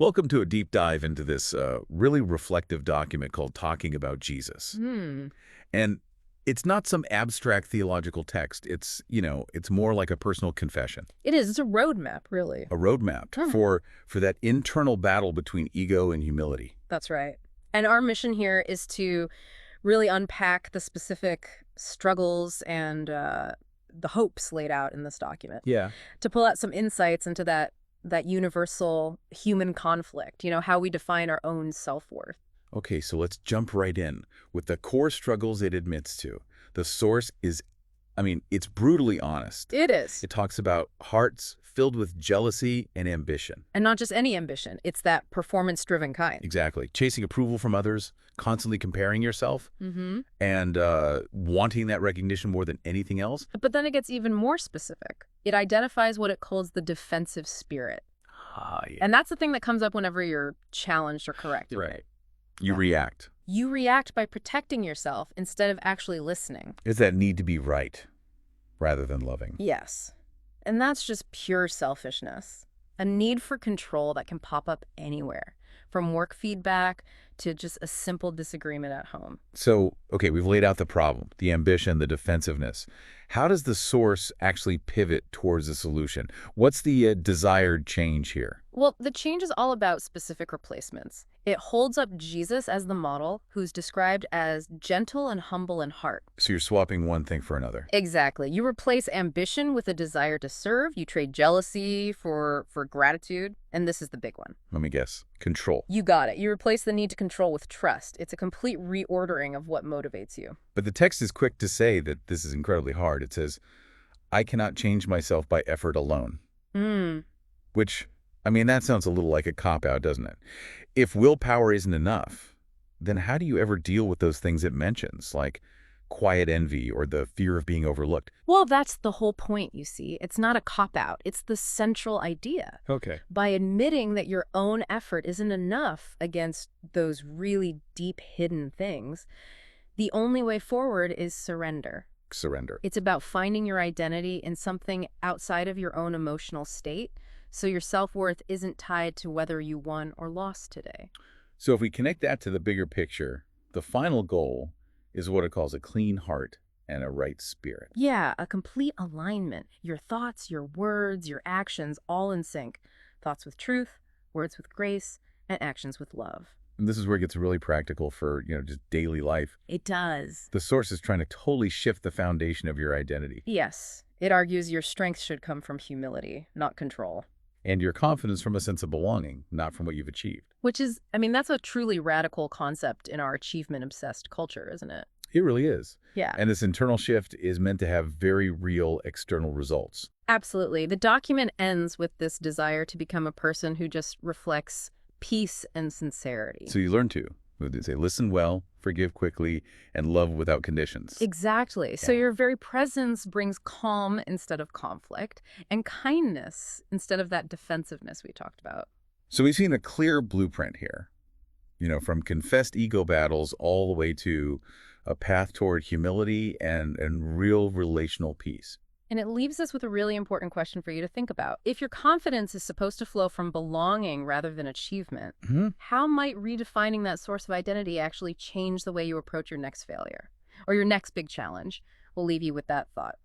Welcome to a deep dive into this really reflective document called Talking About Jesus. Hmm. And it's not some abstract theological text. It's more like a personal confession, It is. It's a roadmap, really. a roadmap Hmm. for that internal battle between ego and humility. That's right. And our mission here is to really unpack the specific struggles and the hopes laid out in this document, Yeah. to pull out some insights into that universal human conflict, how we define our own self-worth. Okay, so let's jump right in with the core struggles it admits to. The source is, it's brutally honest. It is. It talks about hearts filled with jealousy and ambition. And not just any ambition. It's that performance-driven kind. Exactly. Chasing approval from others, constantly comparing yourself, Mm-hmm. and wanting that recognition more than anything else. But then it gets even more specific. It identifies what it calls the defensive spirit. Ah, yeah. And that's the thing that comes up whenever you're challenged or corrected. Right. You Yeah. react. You react by protecting yourself instead of actually listening. It's that need to be right rather than loving. Yes. And that's just pure selfishness. A need for control that can pop up anywhere, from work feedback to just a simple disagreement at home. So, okay, we've laid out the problem, the ambition, the defensiveness. How does the source actually pivot towards a solution? What's the desired change here? Well, the change is all about specific replacements. It holds up Jesus as the model, who's described as gentle and humble in heart. So you're swapping one thing for another. Exactly. You replace ambition with a desire to serve. You trade jealousy for gratitude. And this is the big one. Let me guess. Control. You got it. You replace the need to control with trust. It's a complete reordering of what motivates you. But the text is quick to say that this is incredibly hard. It says, I cannot change myself by effort alone. Hmm. Which, that sounds a little like a cop-out, doesn't it? If willpower isn't enough, then how do you ever deal with those things it mentions, like quiet envy or the fear of being overlooked? Well, that's the whole point, you see. It's not a cop-out. It's the central idea. Okay. By admitting that your own effort isn't enough against those really deep hidden things, the only way forward is surrender. Surrender. It's about finding your identity in something outside of your own emotional state, so your self-worth isn't tied to whether you won or lost today. So if we connect that to the bigger picture, the final goal is what it calls a clean heart and a right spirit. Yeah, a complete alignment. Your thoughts, your words, your actions, all in sync. Thoughts with truth, words with grace, and actions with love. And this is where it gets really practical for, just daily life. It does. The source is trying to totally shift the foundation of your identity. Yes, it argues your strength should come from humility, not control. And your confidence from a sense of belonging, not from what you've achieved. Which is, that's a truly radical concept in our achievement-obsessed culture, isn't it? It really is. Yeah. And this internal shift is meant to have very real external results. Absolutely. The document ends with this desire to become a person who just reflects peace and sincerity. So you learn to. They say, listen well, forgive quickly, and love without conditions. Exactly. So Yeah. your very presence brings calm instead of conflict, and kindness instead of that defensiveness we talked about. So we've seen a clear blueprint here, from confessed ego battles all the way to a path toward humility and real relational peace. And it leaves us with a really important question for you to think about. If your confidence is supposed to flow from belonging rather than achievement, how might redefining that source of identity actually change the way you approach your next failure or your next big challenge? We'll leave you with that thought.